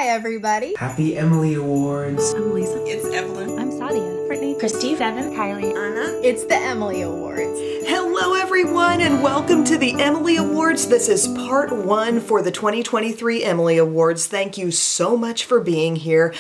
Hi, everybody. Happy Emily Awards. I'm Lisa. It's Evelyn. I'm Sadia. Brittany. Christy. Devin. Kylie. Anna. It's the Emily Awards. Hello everyone and welcome to the Emily Awards. This is part one for the 2023 Emily Awards. Thank you so much for being here.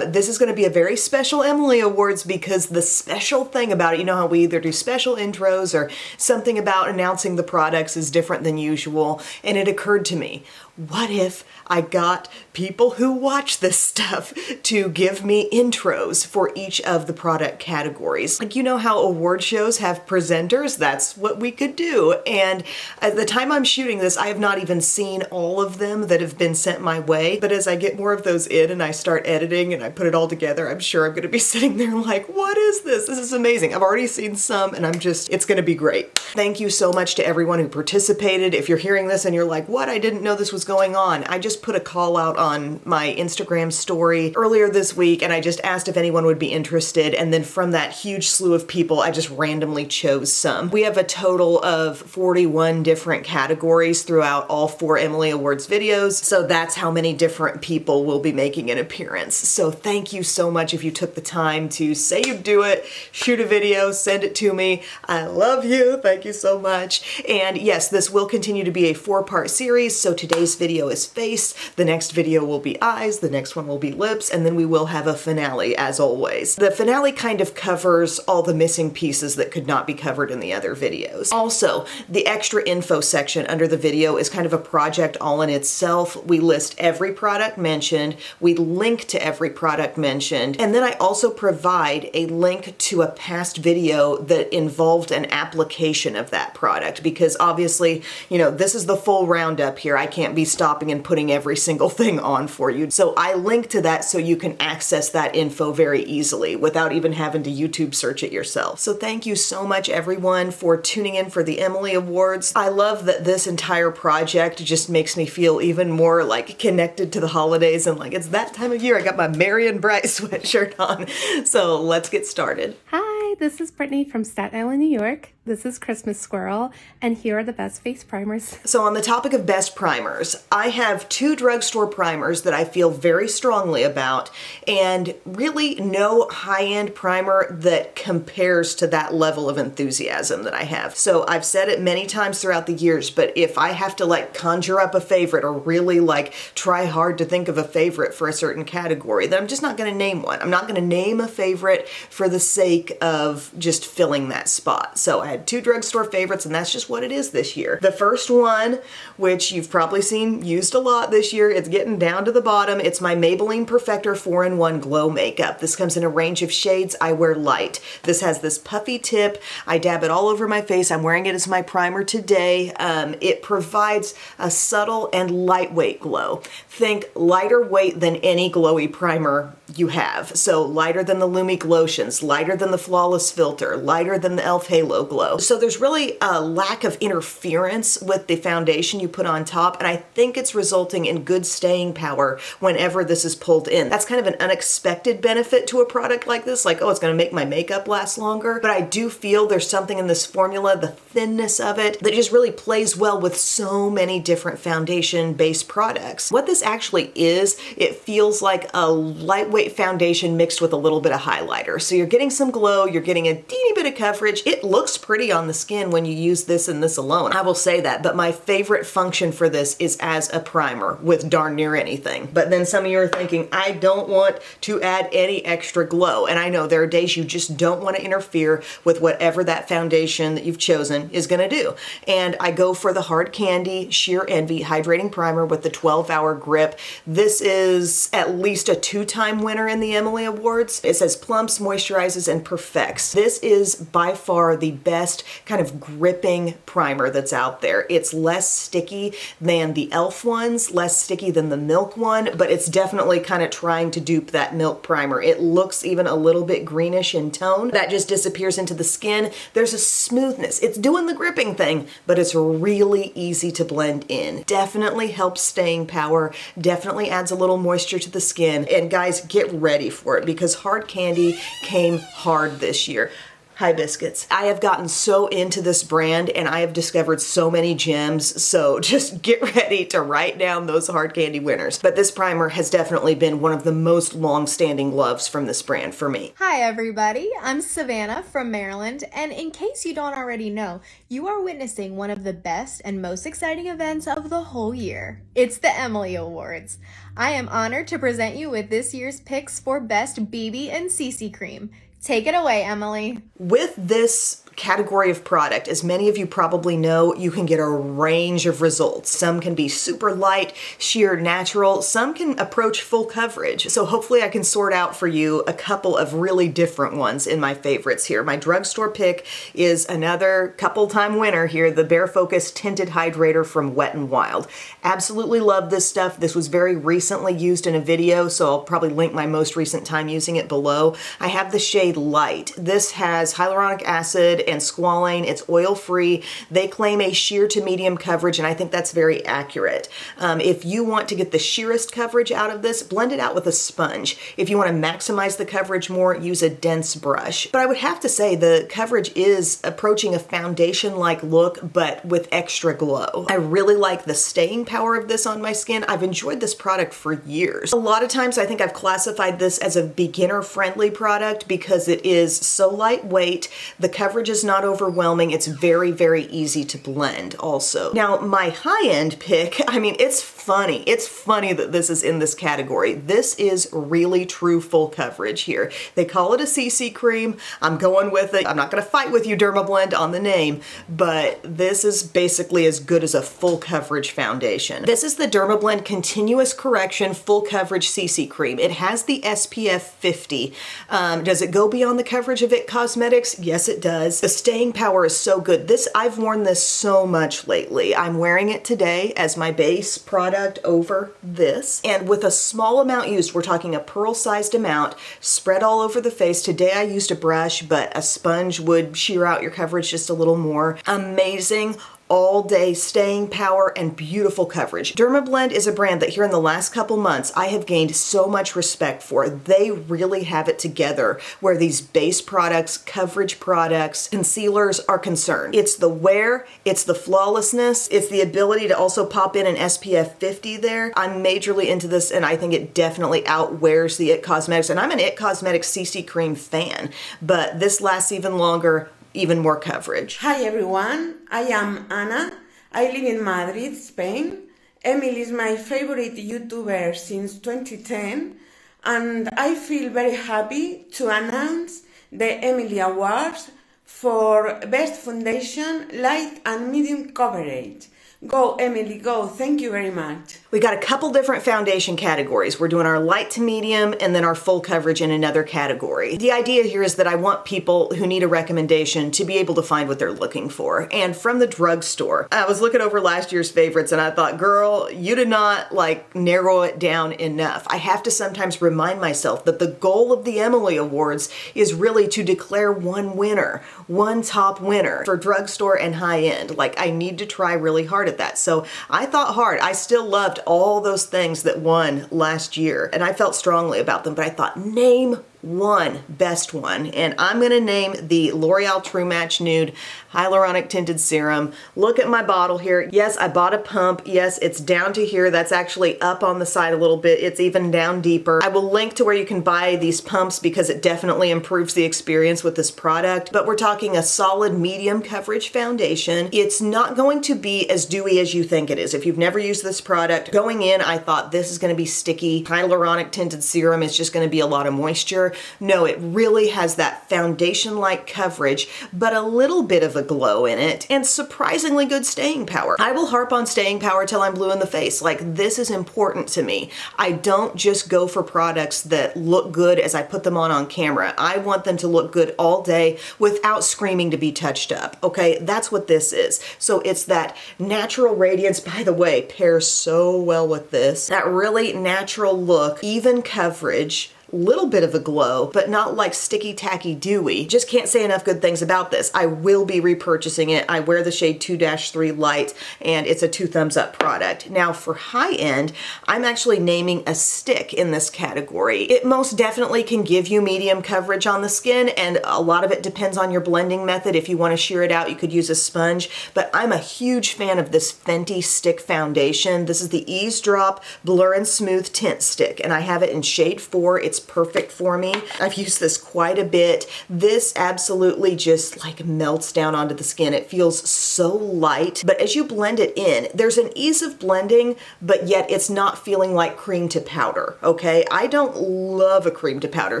This is going to be a very special Emily Awards because the special thing about it, you know how we either do special intros or something about announcing the products is different than usual. And it occurred to me, what if I got people who watch this stuff to give me intros for each of the product categories? Like, you know how award shows have presenters? That's what we could do. And at the time I'm shooting this, I have not even seen all of them that have been sent my way. But as I get more of those in and I start editing and I put it all together, I'm sure I'm going to be sitting there like, what is this? This is amazing. I've already seen some and it's going to be great. Thank you so much to everyone who participated. If you're hearing this and you're like, what? I didn't know this was going on. I just put a call out on my Instagram story earlier this week and I just asked if anyone would be interested, and then from that huge slew of people I just randomly chose some. We have a total of 41 different categories throughout all 4 Emily Awards videos, so that's how many different people will be making an appearance. So thank you so much if you took the time to say you'd do it, shoot a video, send it to me. I love you. Thank you so much. And yes, this will continue to be a 4-part series, so today's video is face, the next video will be eyes, the next one will be lips, and then we will have a finale as always. The finale kind of covers all the missing pieces that could not be covered in the other videos. Also, the extra info section under the video is kind of a project all in itself. We list every product mentioned, we link to every product mentioned, and then I also provide a link to a past video that involved an application of that product, because obviously, you know, this is the full roundup here. I can't be stopping and putting every single thing on for you. So I link to that so you can access that info very easily without even having to YouTube search it yourself. So thank you so much everyone for tuning in for the Emily Awards. I love that this entire project just makes me feel even more like connected to the holidays and like it's that time of year. I got my Merry and Bright sweatshirt on. So let's get started. Hi, this is Brittany from Staten Island, New York. This is Christmas Squirrel, and here are the best face primers. So on the topic of best primers, I have 2 drugstore primers that I feel very strongly about, and really no high-end primer that compares to that level of enthusiasm that I have. So I've said it many times throughout the years, but if I have to like conjure up a favorite or really like try hard to think of a favorite for a certain category, then I'm just not going to name one. I'm not going to name a favorite for the sake of just filling that spot. So I had 2 drugstore favorites, and that's just what it is this year. The first one, which you've probably seen used a lot this year, it's getting down to the bottom. It's my Maybelline Perfector 4-in-1 Glow Makeup. This comes in a range of shades. I wear light. This has this puffy tip. I dab it all over my face. I'm wearing it as my primer today. It provides a subtle and lightweight glow. Think lighter weight than any glowy primer you have. So lighter than the Lumi Glotions, lighter than the Flawless Filter, lighter than the e.l.f. Halo Glow. So there's really a lack of interference with the foundation you put on top, and I think it's resulting in good staying power whenever this is pulled in. That's kind of an unexpected benefit to a product like this, like, oh, it's gonna make my makeup last longer, but I do feel there's something in this formula, the thinness of it, that just really plays well with so many different foundation-based products. What this actually is, it feels like a lightweight foundation mixed with a little bit of highlighter. So you're getting some glow, you're getting a teeny bit of coverage. It looks pretty on the skin when you use this and this alone. I will say that, but my favorite function for this is as a primer with darn near anything. But then some of you are thinking, I don't want to add any extra glow. And I know there are days you just don't want to interfere with whatever that foundation that you've chosen is going to do. And I go for the Hard Candy Sheer Envy Hydrating Primer with the 12-hour grip. This is at least a 2-time winner in the Emily Awards. It says plumps, moisturizes, and perfects. This is by far the best kind of gripping primer that's out there. It's less sticky than the e.l.f. ones, less sticky than the Milk one, but it's definitely kind of trying to dupe that Milk primer. It looks even a little bit greenish in tone. That just disappears into the skin. There's a smoothness. It's doing the gripping thing, but it's really easy to blend in. Definitely helps staying power, definitely adds a little moisture to the skin, and guys, get ready for it because Hard Candy came hard this year. Hi Biscuits. I have gotten so into this brand and I have discovered so many gems, so just get ready to write down those hard candy winners. But this primer has definitely been one of the most long-standing loves from this brand for me. Hi everybody, I'm Savannah from Maryland, and in case you don't already know, you are witnessing one of the best and most exciting events of the whole year. It's the Emily Awards. I am honored to present you with this year's picks for Best BB and CC Cream. Take it away, Emily. With this category of product, as many of you probably know, you can get a range of results. Some can be super light, sheer natural, some can approach full coverage. So hopefully I can sort out for you a couple of really different ones in my favorites here. My drugstore pick is another couple time winner here, the Bare Focus Tinted Hydrator from Wet n Wild. Absolutely love this stuff. This was very recently used in a video, so I'll probably link my most recent time using it below. I have the shade Light. This has hyaluronic acid and squalane. It's oil-free. They claim a sheer to medium coverage, and I think that's very accurate. If you want to get the sheerest coverage out of this, blend it out with a sponge. If you want to maximize the coverage more, use a dense brush. But I would have to say the coverage is approaching a foundation-like look, but with extra glow. I really like the staying power of this on my skin. I've enjoyed this product for years. A lot of times I think I've classified this as a beginner-friendly product because it is so lightweight, the coverage is not overwhelming, it's very, very easy to blend also. Now, my high-end pick, I mean, it's funny. It's funny that this is in this category. This is really true full coverage here. They call it a CC cream. I'm going with it. I'm not going to fight with you, Dermablend, on the name, but this is basically as good as a full coverage foundation. This is the Dermablend Continuous Correction Full Coverage CC Cream. It has the SPF 50. Does it go beyond the coverage of IT Cosmetics? Yes, it does. The staying power is so good. I've worn this so much lately. I'm wearing it today as my base product over this. And with a small amount used, we're talking a pearl-sized amount, spread all over the face. Today I used a brush, but a sponge would sheer out your coverage just a little more. Amazing. All day staying power and beautiful coverage. Dermablend is a brand that here in the last couple months I have gained so much respect for. They really have it together where these base products, coverage products, concealers are concerned. It's the wear, it's the flawlessness, it's the ability to also pop in an SPF 50 there. I'm majorly into this and I think it definitely outwears the IT Cosmetics, and I'm an IT Cosmetics CC cream fan, but this lasts even longer, even more coverage. Hi everyone, I am Ana. I live in Madrid, Spain. Emily is my favorite YouTuber since 2010, and I feel very happy to announce the Emily Awards for Best Foundation Light and Medium Coverage. Go, Emily, go. Thank you very much. We got a couple different foundation categories. We're doing our light to medium and then our full coverage in another category. The idea here is that I want people who need a recommendation to be able to find what they're looking for. And from the drugstore, I was looking over last year's favorites and I thought, girl, you did not narrow it down enough. I have to sometimes remind myself that the goal of the Emily Awards is really to declare one winner, one top winner for drugstore and high end. I need to try really hard at that. So I thought hard. I still loved all those things that won last year and I felt strongly about them, but I thought, name one best one, and I'm gonna name the L'Oreal True Match Nude Hyaluronic Tinted Serum. Look at my bottle here. Yes, I bought a pump. Yes, it's down to here. That's actually up on the side a little bit. It's even down deeper. I will link to where you can buy these pumps because it definitely improves the experience with this product, but we're talking a solid medium coverage foundation. It's not going to be as dewy as you think it is. If you've never used this product, going in, I thought this is gonna be sticky. Hyaluronic Tinted Serum is just gonna be a lot of moisture. No, it really has that foundation-like coverage, but a little bit of a glow in it, and surprisingly good staying power. I will harp on staying power till I'm blue in the face. This is important to me. I don't just go for products that look good as I put them on camera. I want them to look good all day without screaming to be touched up, okay? That's what this is. So it's that natural radiance, by the way, pairs so well with this. That really natural look, even coverage, little bit of a glow, but not like sticky, tacky, dewy. Just can't say enough good things about this. I will be repurchasing it. I wear the shade 2-3 Light, and it's a 2 thumbs up product. Now for high end, I'm actually naming a stick in this category. It most definitely can give you medium coverage on the skin, and a lot of it depends on your blending method. If you want to shear it out, you could use a sponge, but I'm a huge fan of this Fenty Stick Foundation. This is the Ease Drop Blur and Smooth Tint Stick, and I have it in shade 4. It's perfect for me. I've used this quite a bit. This absolutely just like melts down onto the skin. It feels so light, but as you blend it in, there's an ease of blending, but yet it's not feeling like cream to powder, okay? I don't love a cream to powder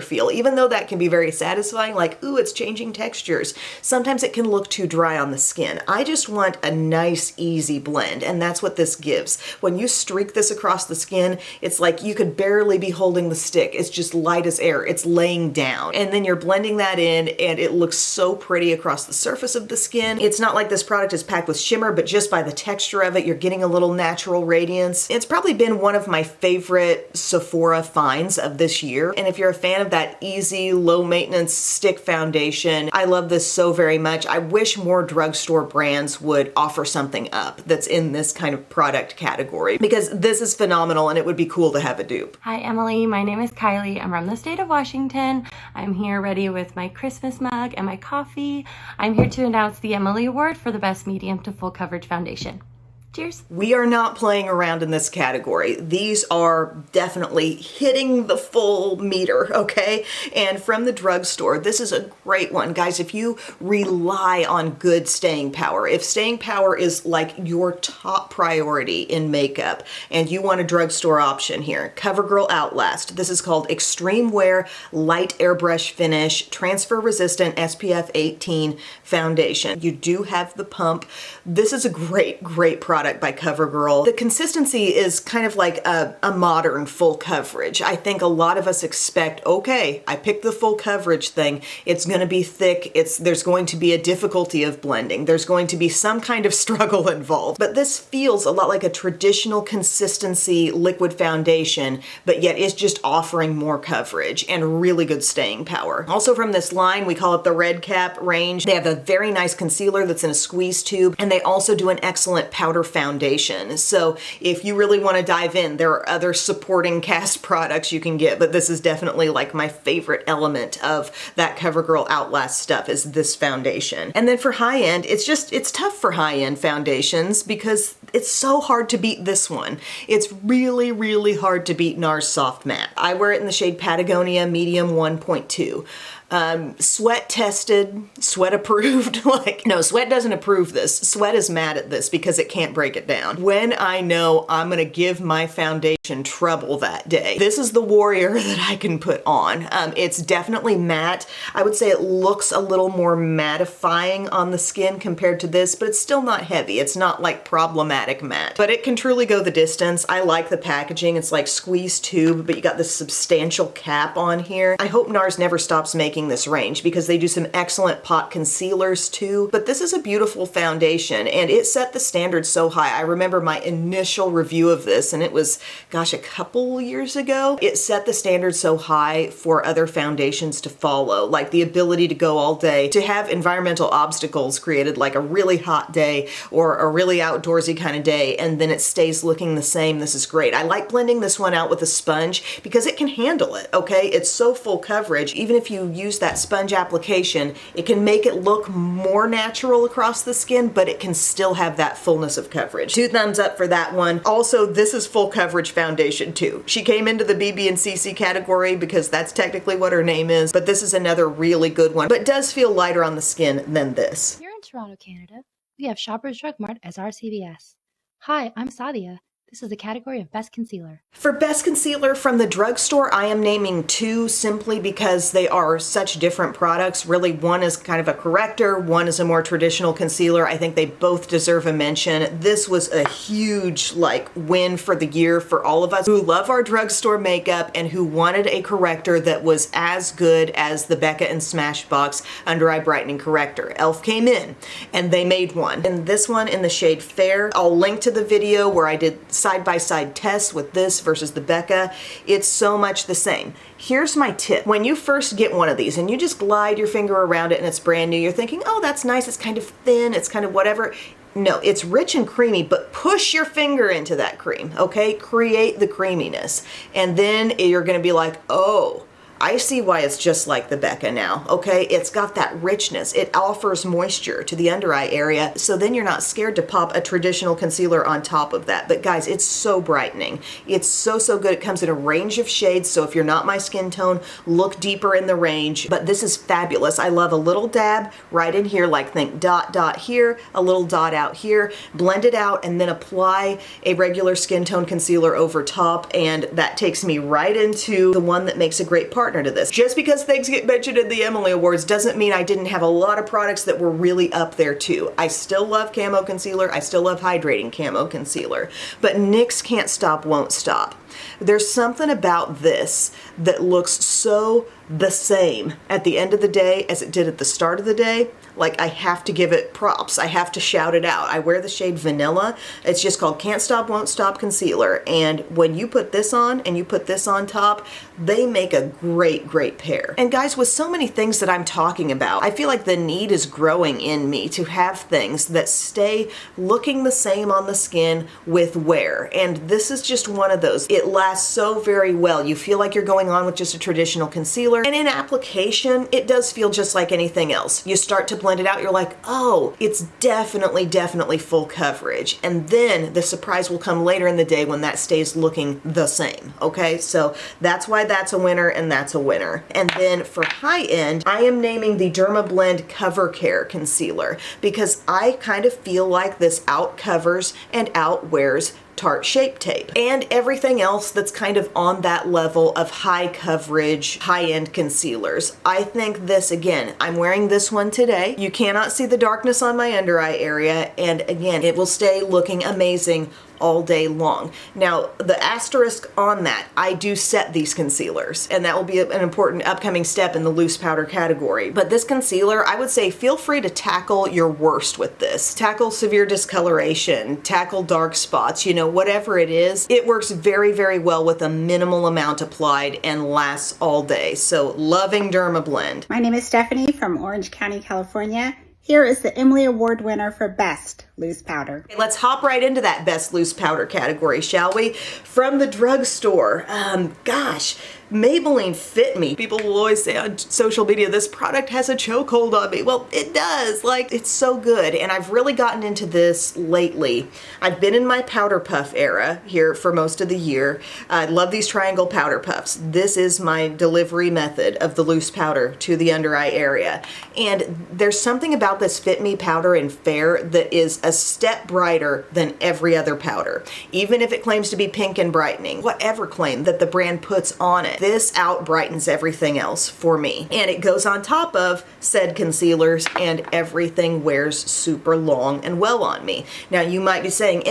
feel, even though that can be very satisfying, like, ooh, it's changing textures. Sometimes it can look too dry on the skin. I just want a nice, easy blend, and that's what this gives. When you streak this across the skin, it's like you could barely be holding the stick. It's just light as air. It's laying down. And then you're blending that in, and it looks so pretty across the surface of the skin. It's not like this product is packed with shimmer, but just by the texture of it, you're getting a little natural radiance. It's probably been one of my favorite Sephora finds of this year. And if you're a fan of that easy, low maintenance stick foundation, I love this so very much. I wish more drugstore brands would offer something up that's in this kind of product category, because this is phenomenal and it would be cool to have a dupe. Hi Emily, my name is Kylie. I'm from the state of Washington. I'm here ready with my Christmas mug and my coffee. I'm here to announce the Emily Award for the best medium to full coverage foundation. Cheers. We are not playing around in this category. These are definitely hitting the full meter, okay? And from the drugstore, this is a great one. Guys, if you rely on good staying power, if staying power is like your top priority in makeup and you want a drugstore option here, CoverGirl Outlast. This is called Extreme Wear Light Airbrush Finish Transfer Resistant SPF 18 Foundation. You do have the pump. This is a great product by CoverGirl. The consistency is kind of like a modern full coverage. I think a lot of us expect, okay, I picked the full coverage thing. It's going to be thick. There's going to be a difficulty of blending. There's going to be some kind of struggle involved. But this feels a lot like a traditional consistency liquid foundation, but yet it's just offering more coverage and really good staying power. Also from this line, we call it the Red Cap range. They have a very nice concealer that's in a squeeze tube, and they also do an excellent powder foundation. So if you really want to dive in, there are other supporting cast products you can get, but this is definitely like my favorite element of that CoverGirl Outlast stuff is this foundation. And then for high end, it's tough for high end foundations because it's so hard to beat this one. It's really hard to beat NARS Soft Matte. I wear it in the shade Patagonia Medium 1.2. Sweat tested, Sweat approved. Like, no, Sweat doesn't approve this. Sweat is mad at this because it can't break it down. When I know I'm gonna give my foundation trouble that day, this is the warrior that I can put on. It's definitely matte. I would say it looks a little more mattifying on the skin compared to this, but it's still not heavy. It's not like problematic matte, but it can truly go the distance. I like the packaging. It's like squeeze tube, but you got this substantial cap on here. I hope NARS never stops making this range because they do some excellent pot concealers too, but this is a beautiful foundation and it set the standard so high. I remember my initial review of this, and it was, gosh, a couple years ago. It set the standard so high for other foundations to follow, like the ability to go all day, to have environmental obstacles created like a really hot day or a really outdoorsy kind of day, and then it stays looking the same. This is great. I like blending this one out with a sponge because it can handle it, okay? It's so full coverage. Even if you use that sponge application, it can make it look more natural across the skin, but it can still have that fullness of coverage. 2 thumbs up for that one. Also, this is full coverage foundation too. She came into the BB and CC category because that's technically what her name is, but this is another really good one, but does feel lighter on the skin than this. Here in Toronto, Canada, we have Shoppers Drug Mart as our CVS. Hi, I'm Sadia. This is the category of Best Concealer. For Best Concealer from the drugstore, I am naming 2 simply because they are such different products. Really, one is kind of a corrector, one is a more traditional concealer. I think they both deserve a mention. This was a huge win for the year for all of us who love our drugstore makeup and who wanted a corrector that was as good as the Becca and Smashbox Under Eye Brightening Corrector. e.l.f. came in and they made one. And this one in the shade Fair, I'll link to the video where I did side-by-side tests with this versus the Becca. It's so much the same. Here's my tip. When you first get one of these and you just glide your finger around it and it's brand new, you're thinking, oh, that's nice, it's kind of thin, it's kind of whatever. No, it's rich and creamy, but push your finger into that cream, okay? Create the creaminess. And then you're gonna be like, oh, I see why it's just like the Becca now, okay? It's got that richness. It offers moisture to the under eye area, so then you're not scared to pop a traditional concealer on top of that. But guys, it's so brightening. It's so, so good. It comes in a range of shades, so if you're not my skin tone, look deeper in the range. But this is fabulous. I love a little dab right in here, like think dot, dot here, a little dot out here, blend it out, and then apply a regular skin tone concealer over top, and that takes me right into the one that makes a great partner to this. Just because things get mentioned in the Emily Awards doesn't mean I didn't have a lot of products that were really up there too. I still love camo concealer. I still love hydrating camo concealer. But NYX Can't Stop, Won't Stop. There's something about this that looks so the same at the end of the day as it did at the start of the day. Like, I have to give it props. I have to shout it out. I wear the shade Vanilla. It's just called Can't Stop, Won't Stop Concealer. And when you put this on and you put this on top, they make a great, great pair. And guys, with so many things that I'm talking about, I feel like the need is growing in me to have things that stay looking the same on the skin with wear. And this is just one of those. It lasts so very well. You feel like you're going on with just a traditional concealer. And in application, it does feel just like anything else. You start to blend it out, you're like, oh, it's definitely, definitely full coverage. And then the surprise will come later in the day when that stays looking the same, okay? So that's why that's a winner and that's a winner. And then for high end, I am naming the Dermablend Cover Care Concealer because I kind of feel like this out covers and outwears Tarte Shape Tape and everything else that's kind of on that level of high coverage, high-end concealers. I think this, again, I'm wearing this one today. You cannot see the darkness on my under eye area, and again, it will stay looking amazing all day long. Now, the asterisk on that, I do set these concealers, and that will be an important upcoming step in the loose powder category. But this concealer, I would say feel free to tackle your worst with this. Tackle severe discoloration, tackle dark spots, you know, whatever it is. It works very, very well with a minimal amount applied and lasts all day. So loving Dermablend. My name is Stephanie from Orange County, California. Here is the Emily Award winner for Best Loose Powder. Okay, let's hop right into that Best Loose Powder category, shall we? From the drugstore, gosh, Maybelline Fit Me. People will always say on social media, this product has a chokehold on me. Well, it does. Like, it's so good. And I've really gotten into this lately. I've been in my powder puff era here for most of the year. I love these triangle powder puffs. This is my delivery method of the loose powder to the under eye area. And there's something about this Fit Me powder in Fair that is a step brighter than every other powder. Even if it claims to be pink and brightening, whatever claim that the brand puts on it, this out brightens everything else for me. And it goes on top of said concealers and everything wears super long and well on me. Now you might be saying,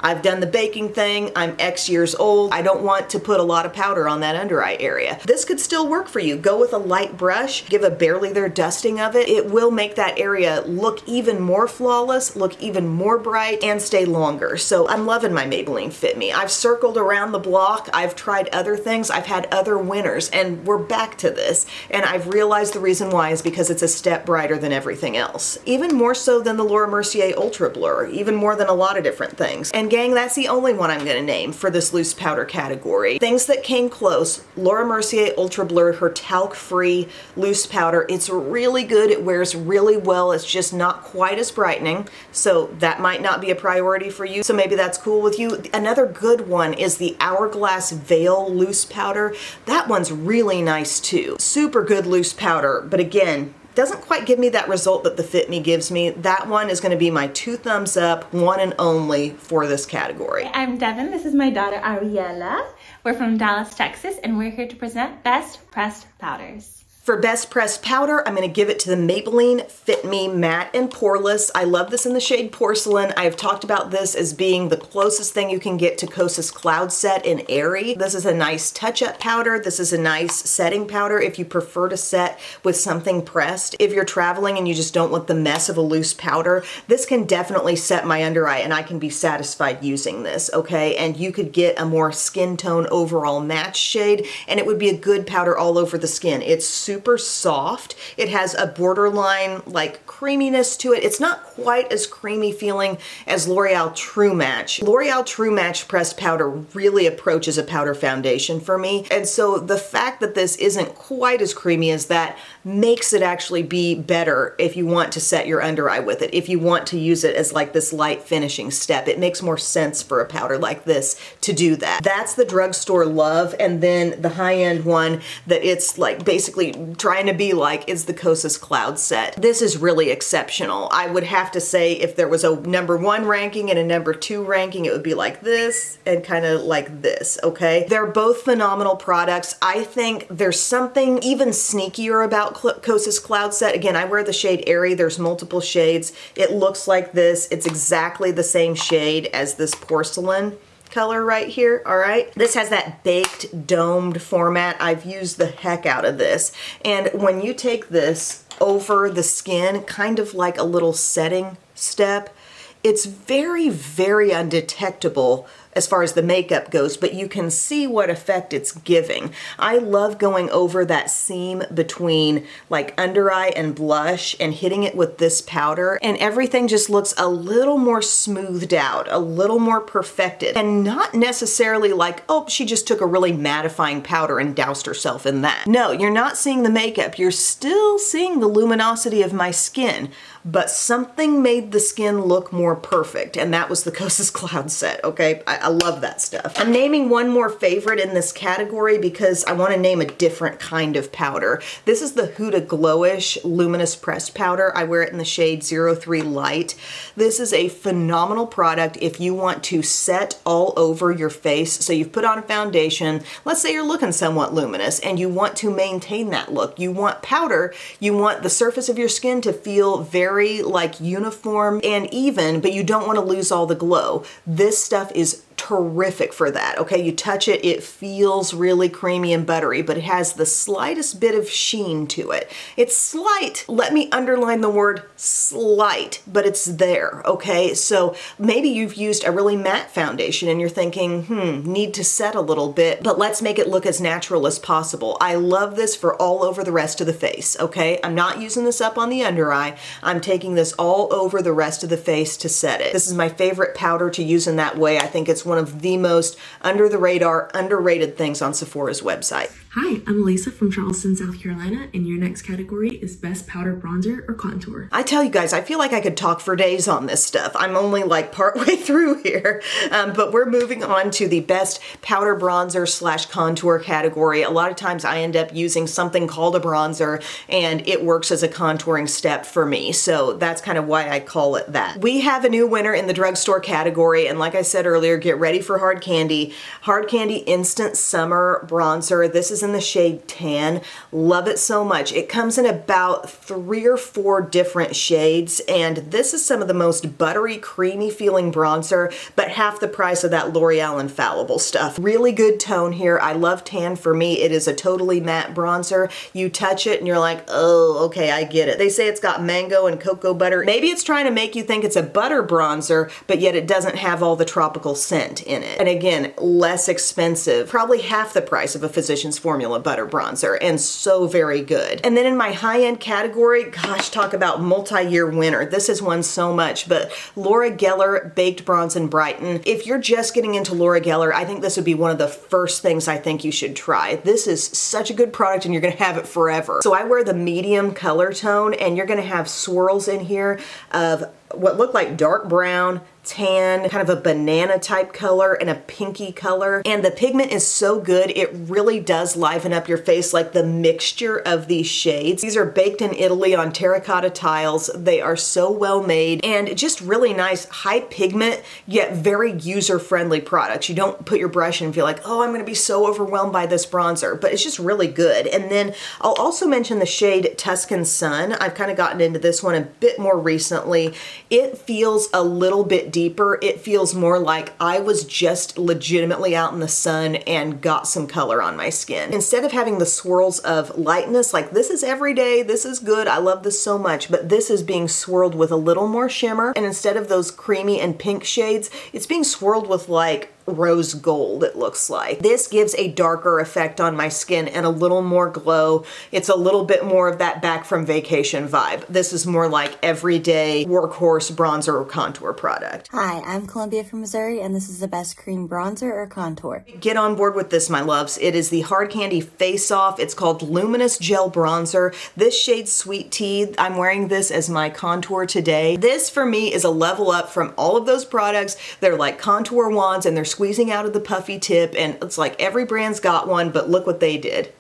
I've done the baking thing, I'm X years old, I don't want to put a lot of powder on that under eye area. This could still work for you. Go with a light brush, give a barely there dusting of it. It will make that area look even more flawless, look even more bright, and stay longer. So I'm loving my Maybelline Fit Me. I've circled around the block, I've tried other things, I've had other winners, and we're back to this. And I've realized the reason why is because it's a step brighter than everything else. Even more so than the Laura Mercier Ultra Blur, even more than a lot of different things. And gang, that's the only one I'm gonna name for this loose powder category. Things that came close, Laura Mercier Ultra Blur, her talc-free loose powder. It's really good, it wears really well, it's just not quite as brightening, so that might not be a priority for you, so maybe that's cool with you. Another good one is the Hourglass Veil loose powder. That one's really nice too. Super good loose powder, but again, doesn't quite give me that result that the Fit Me gives me. That one is going to be my 2 thumbs up, one and only for this category. I'm Devin. This is my daughter Ariella. We're from Dallas, Texas, and we're here to present Best Pressed Powders. For Best Pressed Powder, I'm going to give it to the Maybelline Fit Me Matte and Poreless. I love this in the shade Porcelain. I've talked about this as being the closest thing you can get to Kosas Cloud Set in Airy. This is a nice touch-up powder. This is a nice setting powder if you prefer to set with something pressed. If you're traveling and you just don't want the mess of a loose powder, this can definitely set my under eye and I can be satisfied using this, okay? And you could get a more skin tone overall match shade and it would be a good powder all over the skin. It's super soft. It has a borderline like creaminess to it. It's not quite as creamy feeling as L'Oreal True Match. L'Oreal True Match pressed powder really approaches a powder foundation for me. And so the fact that this isn't quite as creamy as that makes it actually be better if you want to set your under eye with it. If you want to use it as like this light finishing step, it makes more sense for a powder like this to do that. That's the drugstore love. And then the high-end one that it's like basically trying to be like is the Kosas Cloud Set. This is really exceptional. I would have to say if there was a #1 ranking and a #2 ranking, it would be like this and kind of like this, okay? They're both phenomenal products. I think there's something even sneakier about Kosas Cloud Set. Again, I wear the shade Airy. There's multiple shades. It looks like this. It's exactly the same shade as this Porcelain color right here, all right? This has that baked domed format. I've used the heck out of this. And when you take this over the skin, kind of like a little setting step, it's very, very undetectable as far as the makeup goes, but you can see what effect it's giving. I love going over that seam between like under eye and blush and hitting it with this powder, and everything just looks a little more smoothed out, a little more perfected, and not necessarily like, oh, she just took a really mattifying powder and doused herself in that. No, you're not seeing the makeup. You're still seeing the luminosity of my skin, but something made the skin look more perfect, and that was the Kosas Cloud Set, okay? I love that stuff. I'm naming one more favorite in this category because I want to name a different kind of powder. This is the Huda Glowish Luminous Pressed Powder. I wear it in the shade 03 Light. This is a phenomenal product if you want to set all over your face. So you've put on a foundation, let's say you're looking somewhat luminous, and you want to maintain that look. You want powder, you want the surface of your skin to feel very like uniform and even, but you don't want to lose all the glow. This stuff is terrific for that, okay? You touch it, it feels really creamy and buttery, but it has the slightest bit of sheen to it. It's slight, let me underline the word slight, but it's there, okay? So maybe you've used a really matte foundation and you're thinking, need to set a little bit, but let's make it look as natural as possible. I love this for all over the rest of the face, okay? I'm not using this up on the under eye. I'm taking this all over the rest of the face to set it. This is my favorite powder to use in that way. I think it's one of the most under the radar, underrated things on Sephora's website. Hi, I'm Elisa from Charleston, South Carolina, and your next category is Best Powder Bronzer or Contour. I tell you guys, I feel like I could talk for days on this stuff. I'm only like partway through here, but we're moving on to the Best Powder Bronzer / Contour category. A lot of times I end up using something called a bronzer and it works as a contouring step for me. So that's kind of why I call it that. We have a new winner in the drugstore category, and like I said earlier, get ready for Hard Candy. Hard Candy Instant Summer Bronzer. This is in the shade Tan. Love it so much. It comes in about 3 or 4 different shades, and this is some of the most buttery, creamy feeling bronzer, but half the price of that L'Oreal Infallible stuff. Really good tone here. I love Tan. For me, it is a totally matte bronzer. You touch it and you're like, oh, okay, I get it. They say it's got mango and cocoa butter. Maybe it's trying to make you think it's a butter bronzer, but yet it doesn't have all the tropical scent in it. And again, less expensive, probably half the price of a Physicians Formula butter bronzer, and so very good. And then in my high-end category, gosh, talk about multi-year winner. This has won so much, but Laura Geller Baked Bronze and Brighten. If you're just getting into Laura Geller, I think this would be one of the first things I think you should try. This is such a good product and you're gonna have it forever. So I wear the medium color tone, and you're gonna have swirls in here of what look like dark brown, tan, kind of a banana type color and a pinky color. And the pigment is so good, it really does liven up your face, like the mixture of these shades. These are baked in Italy on terracotta tiles. They are so well made and just really nice, high pigment, yet very user-friendly products. You don't put your brush in and feel like, oh, I'm gonna be so overwhelmed by this bronzer, but it's just really good. And then I'll also mention the shade Tuscan Sun. I've kind of gotten into this one a bit more recently. It feels a little bit deeper. It feels more like I was just legitimately out in the sun and got some color on my skin. Instead of having the swirls of lightness, like this is everyday, this is good, I love this so much, but this is being swirled with a little more shimmer. And instead of those creamy and pink shades, it's being swirled with like rose gold, it looks like. This gives a darker effect on my skin and a little more glow. It's a little bit more of that back from vacation vibe. This is more like everyday workhorse bronzer or contour product. Hi, I'm Columbia from Missouri, and this is the best cream bronzer or contour. Get on board with this, my loves. It is the Hard Candy Face Off. It's called Luminous Gel Bronzer. This shade Sweet Tea, I'm wearing this as my contour today. This for me is a level up from all of those products. They're like contour wands and they're squeezing out of the puffy tip, and it's like every brand's got one, but look what they did.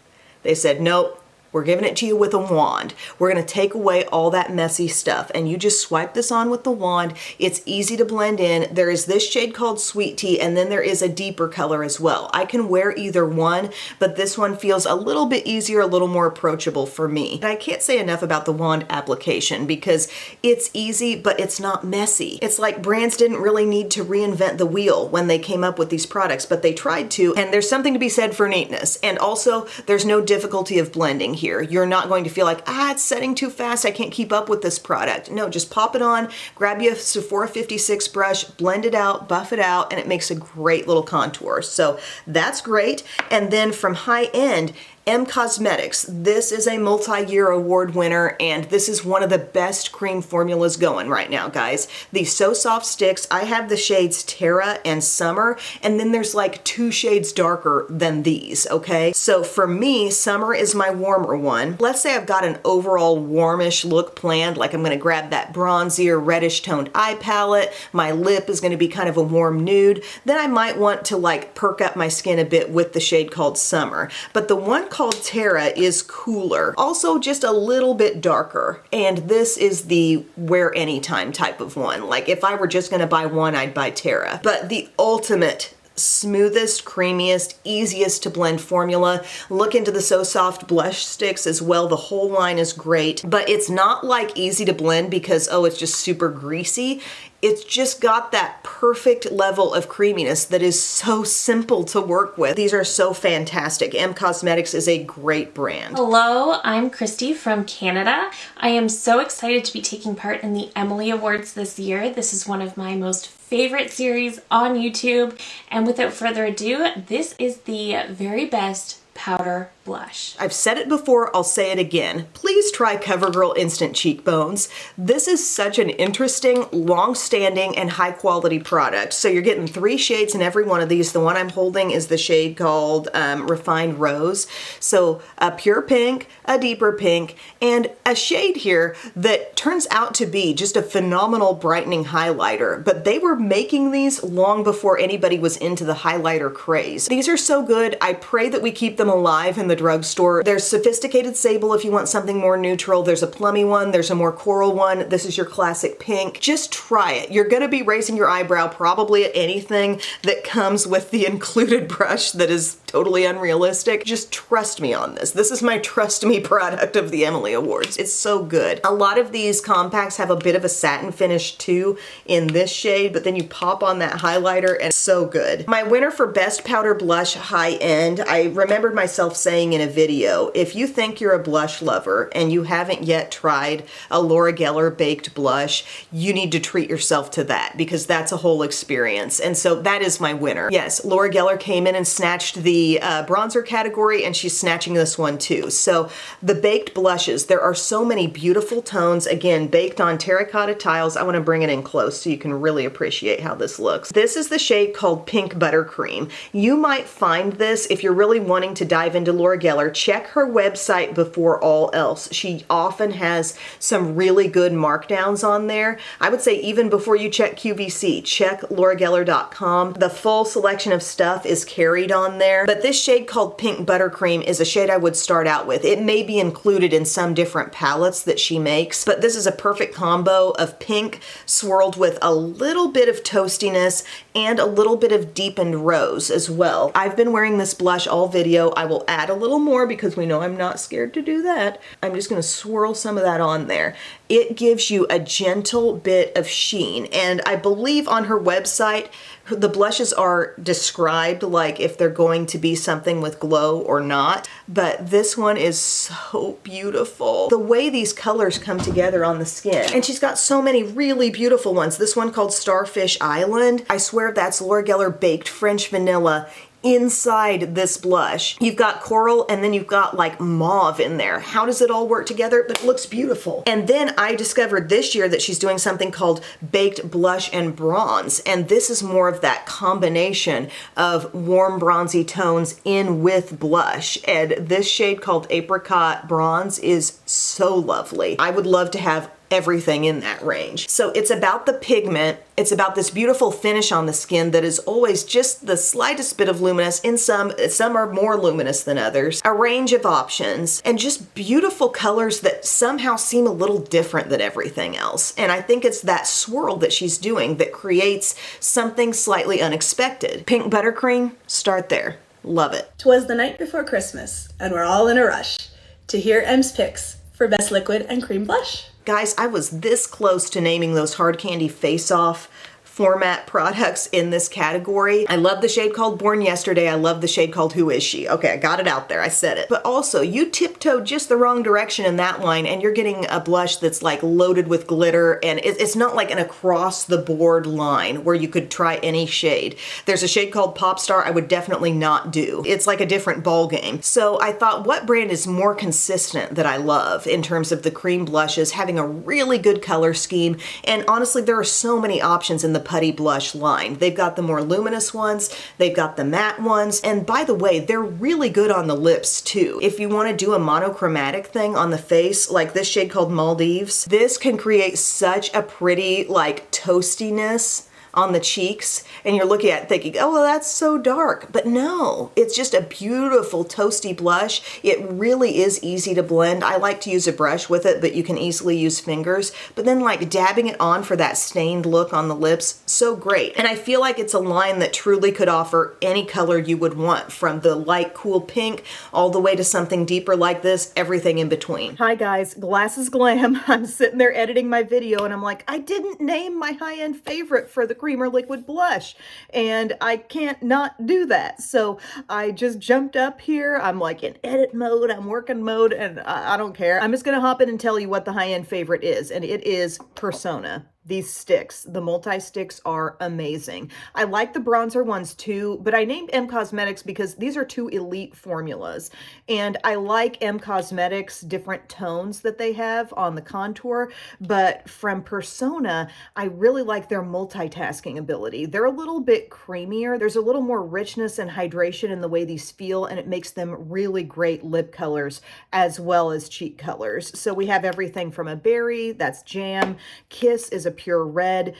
They said, nope, we're giving it to you with a wand. We're gonna take away all that messy stuff, and you just swipe this on with the wand. It's easy to blend in. There is this shade called Sweet Tea, and then there is a deeper color as well. I can wear either one, but this one feels a little bit easier, a little more approachable for me. And I can't say enough about the wand application because it's easy, but it's not messy. It's like brands didn't really need to reinvent the wheel when they came up with these products, but they tried to, and there's something to be said for neatness. And also, there's no difficulty of blending here. You're not going to feel like, it's setting too fast, I can't keep up with this product. No, just pop it on, grab you a Sephora 56 brush, blend it out, buff it out, and it makes a great little contour. So that's great. And then from high end, M Cosmetics. This is a multi-year award winner, and this is one of the best cream formulas going right now, guys. These So Soft sticks, I have the shades Terra and Summer, and then there's like 2 shades darker than these, okay? So for me, Summer is my warmer one. Let's say I've got an overall warmish look planned, like I'm gonna grab that bronzier, reddish toned eye palette, my lip is gonna be kind of a warm nude, then I might want to like perk up my skin a bit with the shade called Summer. But the one called Terra is cooler, also just a little bit darker, and this is the wear anytime type of one. Like if I were just gonna buy one, I'd buy Terra. But the ultimate smoothest, creamiest, easiest to blend formula. Look into the So Soft blush sticks as well. The whole line is great, but it's not like easy to blend because, oh, it's just super greasy. It's just got that perfect level of creaminess that is so simple to work with. These are so fantastic. M Cosmetics is a great brand. Hello, I'm Christy from Canada. I am so excited to be taking part in the Emily Awards this year. This is one of my most favorite series on YouTube. And without further ado, this is the very best powder blush. I've said it before, I'll say it again. Please try CoverGirl Instant Cheekbones. This is such an interesting, long-standing, and high-quality product. So you're getting 3 shades in every one of these. The one I'm holding is the shade called Refined Rose. So a pure pink, a deeper pink, and a shade here that turns out to be just a phenomenal brightening highlighter. But they were making these long before anybody was into the highlighter craze. These are so good. I pray that we keep them alive in the drugstore. There's Sophisticated Sable if you want something more neutral. There's a plummy one. There's a more coral one. This is your classic pink. Just try it. You're gonna be raising your eyebrow probably at anything that comes with the included brush that is totally unrealistic. Just trust me on this. This is my trust me product of the Emily Awards. It's so good. A lot of these compacts have a bit of a satin finish too in this shade, but then you pop on that highlighter and it's so good. My winner for Best Powder Blush High End, I remembered myself saying in a video, if you think you're a blush lover and you haven't yet tried a Laura Geller baked blush, you need to treat yourself to that because that's a whole experience. And so that is my winner. Yes, Laura Geller came in and snatched the the bronzer category, and she's snatching this one too. So the baked blushes, there are so many beautiful tones, again, baked on terracotta tiles. I want to bring it in close so you can really appreciate how this looks. This is the shade called Pink Buttercream. You might find this if you're really wanting to dive into Laura Geller. Check her website before all else. She often has some really good markdowns on there. I would say even before you check QVC, check laurageller.com. The full selection of stuff is carried on there, but this shade called Pink Buttercream is a shade I would start out with. It may be included in some different palettes that she makes, but this is a perfect combo of pink swirled with a little bit of toastiness and a little bit of deepened rose as well. I've been wearing this blush all video. I will add a little more because we know I'm not scared to do that. I'm just going to swirl some of that on there. It gives you a gentle bit of sheen, and I believe on her website the blushes are described like if they're going to be something with glow or not, but this one is so beautiful. The way these colors come together on the skin, and she's got so many really beautiful ones. This one called Starfish Island, I swear that's Laura Geller baked French vanilla inside this blush. You've got coral and then you've got like mauve in there. How does it all work together? But it looks beautiful. And then I discovered this year that she's doing something called Baked Blush and Bronze, and this is more of that combination of warm bronzy tones in with blush, and this shade called Apricot Bronze is so lovely. I would love to have everything in that range. So it's about the pigment, it's about this beautiful finish on the skin that is always just the slightest bit of luminous. In some are more luminous than others, a range of options, and just beautiful colors that somehow seem a little different than everything else. And I think it's that swirl that she's doing that creates something slightly unexpected. Pink Buttercream, start there. Love it. 'Twas the night before Christmas, and we're all in a rush to hear Em's picks for best liquid and cream blush. Guys, I was this close to naming those Hard Candy face-off format products in this category. I love the shade called Born Yesterday. I love the shade called Who Is She? Okay, I got it out there. I said it. But also, you tiptoed just the wrong direction in that line, and you're getting a blush that's like loaded with glitter, and it's not like an across-the-board line where you could try any shade. There's a shade called Pop Star I would definitely not do. It's like a different ball game. So I thought, what brand is more consistent that I love in terms of the cream blushes, having a really good color scheme, and honestly, there are so many options in the putty blush line. They've got the more luminous ones, they've got the matte ones, and by the way, they're really good on the lips too. If you want to do a monochromatic thing on the face, like this shade called Maldives, this can create such a pretty like toastiness on the cheeks, and you're looking at it thinking, oh, well, that's so dark. But no, it's just a beautiful toasty blush. It really is easy to blend. I like to use a brush with it, but you can easily use fingers. But then like dabbing it on for that stained look on the lips, so great. And I feel like it's a line that truly could offer any color you would want, from the light cool pink all the way to something deeper like this, everything in between. Hi guys, Glasses Glam. I'm sitting there editing my video and I'm like, I didn't name my high-end favorite for the creamer liquid blush, and I can't not do that. So I just jumped up here. I'm like in edit mode, I'm working mode, and I don't care. I'm just gonna hop in and tell you what the high-end favorite is, and it is Persona. These sticks, the multi-sticks, are amazing. I like the bronzer ones too, but I named M Cosmetics because these are two elite formulas. And I like M Cosmetics' different tones that they have on the contour, but from Persona, I really like their multitasking ability. They're a little bit creamier. There's a little more richness and hydration in the way these feel, and it makes them really great lip colors as well as cheek colors. So we have everything from a berry, that's jam, Kiss is a pure red.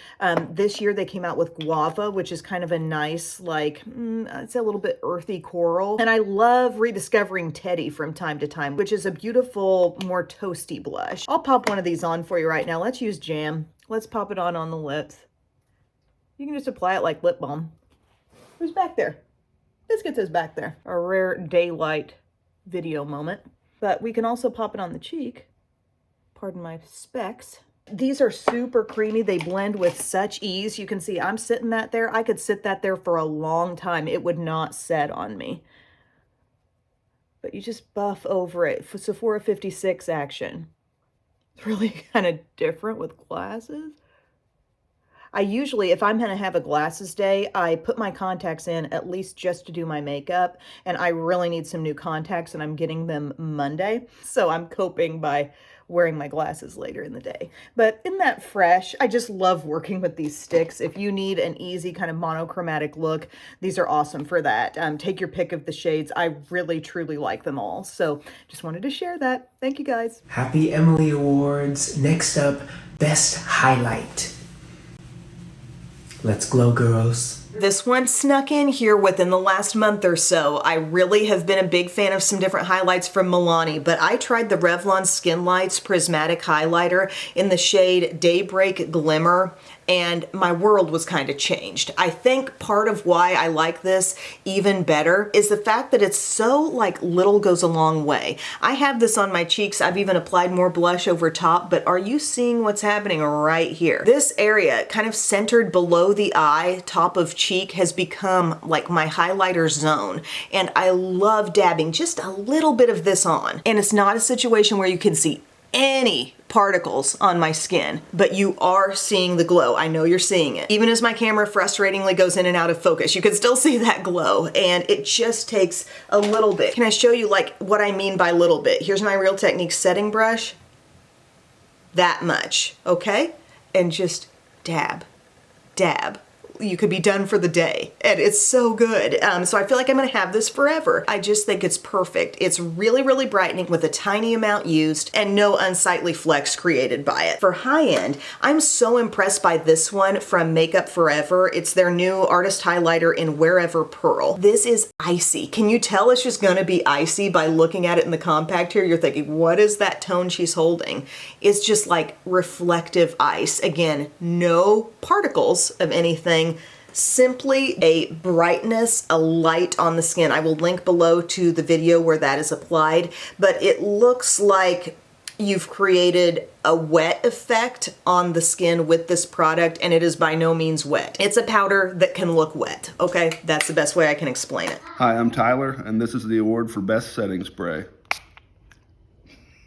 This year they came out with guava, which is kind of a nice, like, it's a little bit earthy coral. And I love rediscovering Teddy from time to time, which is a beautiful, more toasty blush. I'll pop one of these on for you right now. Let's use jam. Let's pop it on the lips. You can just apply it like lip balm. Who's back there? Biscuits is back there. A rare daylight video moment. But we can also pop it on the cheek. Pardon my specs. These are super creamy. They blend with such ease. You can see I'm sitting that there. I could sit that there for a long time. It would not set on me. But you just buff over it. For Sephora 56 action. It's really kind of different with glasses. I usually, if I'm going to have a glasses day, I put my contacts in at least just to do my makeup, and I really need some new contacts, and I'm getting them Monday, so I'm coping by wearing my glasses later in the day. But isn't that fresh? I just love working with these sticks. If you need an easy kind of monochromatic look, these are awesome for that. Take your pick of the shades. I really, truly like them all. So just wanted to share that. Thank you, guys. Happy Emily Awards. Next up, Best Highlight. Let's glow, girls. This one snuck in here within the last month or so. I really have been a big fan of some different highlights from Milani, but I tried the Revlon Skin Lights Prismatic Highlighter in the shade Daybreak Glimmer, and my world was kind of changed. I think part of why I like this even better is the fact that it's so like little goes a long way. I have this on my cheeks. I've even applied more blush over top, but are you seeing what's happening right here? This area kind of centered below the eye, top of cheek, has become like my highlighter zone. And I love dabbing just a little bit of this on. And it's not a situation where you can see any particles on my skin, but you are seeing the glow. I know you're seeing it. Even as my camera frustratingly goes in and out of focus, you can still see that glow, and it just takes a little bit. Can I show you like what I mean by little bit? Here's my Real Techniques setting brush. That much, okay? And just dab, dab. You could be done for the day, and it's so good. So I feel like I'm gonna have this forever. I just think it's perfect. It's really, really brightening with a tiny amount used and no unsightly flecks created by it. For high end, I'm so impressed by this one from Makeup Forever. It's their new artist highlighter in Wherever Pearl. This is icy. Can you tell it's just gonna be icy by looking at it in the compact here? You're thinking, what is that tone she's holding? It's just like reflective ice. Again, no particles of anything. Simply a brightness, a light on the skin. I will link below to the video where that is applied, but it looks like you've created a wet effect on the skin with this product, and it is by no means wet. It's a powder that can look wet, okay? That's the best way I can explain it. Hi, I'm Tyler, and this is the award for Best Setting Spray.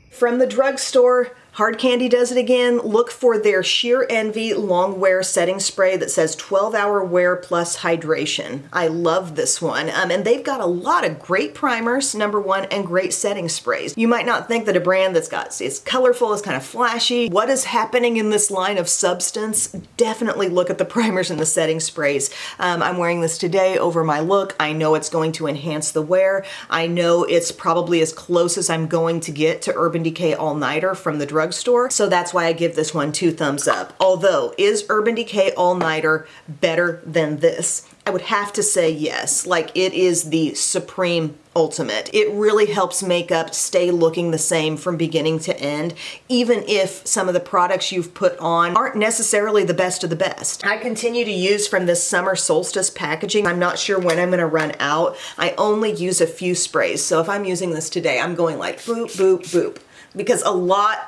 From the drugstore, Hard Candy does it again. Look for their Sheer Envy Long Wear Setting Spray that says 12-hour wear plus hydration. I love this one. And they've got a lot of great primers, number one, and great setting sprays. You might not think that a brand it's colorful, it's kind of flashy. What is happening in this line of substance? Definitely look at the primers and the setting sprays. I'm wearing this today over my look. I know it's going to enhance the wear. I know it's probably as close as I'm going to get to Urban Decay All Nighter from the drugstore, so that's why I give this one 2 thumbs up. Although, is Urban Decay All Nighter better than this? I would have to say yes. Like, it is the supreme ultimate. It really helps makeup stay looking the same from beginning to end, even if some of the products you've put on aren't necessarily the best of the best. I continue to use from this summer solstice packaging. I'm not sure when I'm gonna run out. I only use a few sprays, so if I'm using this today, I'm going like boop, boop, boop, because a lot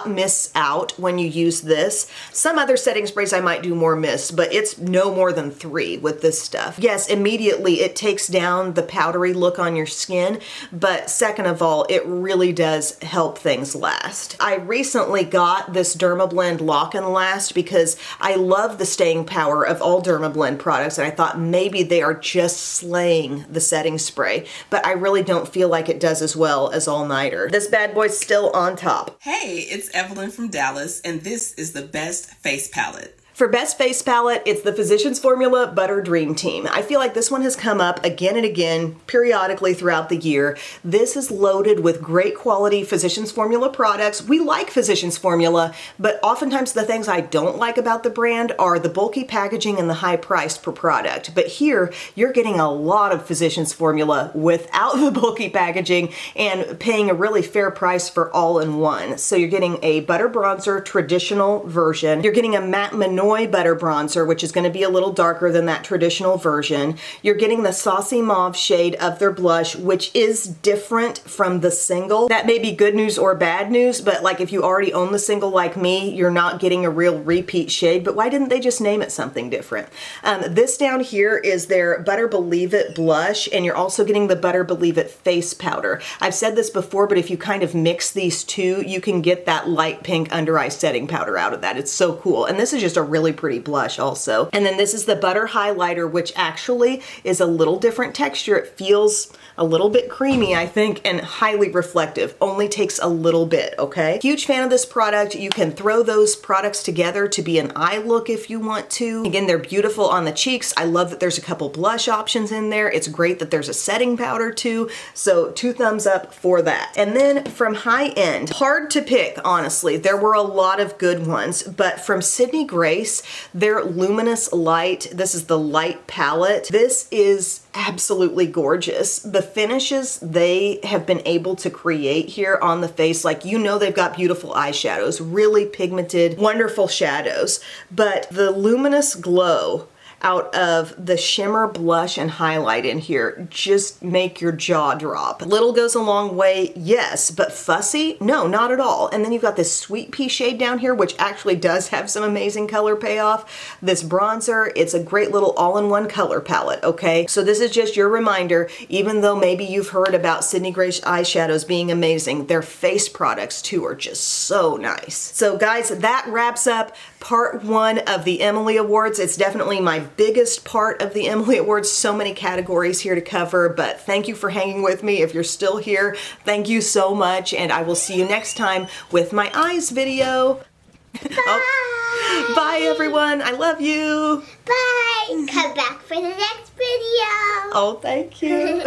miss out when you use this. Some other setting sprays I might do more miss, but it's no more than 3 with this stuff. Yes, immediately it takes down the powdery look on your skin, but second of all, it really does help things last. I recently got this Dermablend Lock and Last because I love the staying power of all Dermablend products, and I thought maybe they are just slaying the setting spray, but I really don't feel like it does as well as All Nighter. This bad boy's still on top. Hey, it's Evelyn from Dallas, and this is the best face palette. For Best Face Palette, it's the Physicians Formula Butter Dream Team. I feel like this one has come up again and again, periodically throughout the year. This is loaded with great quality Physicians Formula products. We like Physicians Formula, but oftentimes the things I don't like about the brand are the bulky packaging and the high price per product. But here, you're getting a lot of Physicians Formula without the bulky packaging and paying a really fair price for all-in-one. So you're getting a butter bronzer traditional version. You're getting a matte Monroe butter bronzer, which is going to be a little darker than that traditional version. You're getting the Saucy Mauve shade of their blush, which is different from the single. That may be good news or bad news, but like if you already own the single like me, you're not getting a real repeat shade, but why didn't they just name it something different? This down here is their Butter Believe It blush, and you're also getting the Butter Believe It face powder. I've said this before, but if you kind of mix these two, you can get that light pink under eye setting powder out of that. It's so cool. And this is just a really really pretty blush also. And then this is the Butter Highlighter, which actually is a little different texture. It feels a little bit creamy, I think, and highly reflective. Only takes a little bit, okay? Huge fan of this product. You can throw those products together to be an eye look if you want to. Again, they're beautiful on the cheeks. I love that there's a couple blush options in there. It's great that there's a setting powder too. So 2 thumbs up for that. And then from high end, hard to pick, honestly. There were a lot of good ones, but from Sydney Grace, their Luminous Light, this is the light palette. This is absolutely gorgeous. The finishes they have been able to create here on the face, like, you know, they've got beautiful eyeshadows, really pigmented, wonderful shadows, but the luminous glow out of the shimmer, blush, and highlight in here just make your jaw drop. Little goes a long way, yes, but fussy? No, not at all. And then you've got this Sweet Pea shade down here, which actually does have some amazing color payoff. This bronzer, it's a great little all-in-one color palette, okay? So this is just your reminder, even though maybe you've heard about Sydney Grace eyeshadows being amazing, their face products too are just so nice. So guys, that wraps up part 1 of the Emily Awards. It's definitely my biggest part of the Emily Awards. So many categories here to cover, but thank you for hanging with me. If you're still here, thank you so much, and I will see you next time with my eyes video. Oh, bye everyone. I love you. Bye. Come back for the next video. Oh, thank you.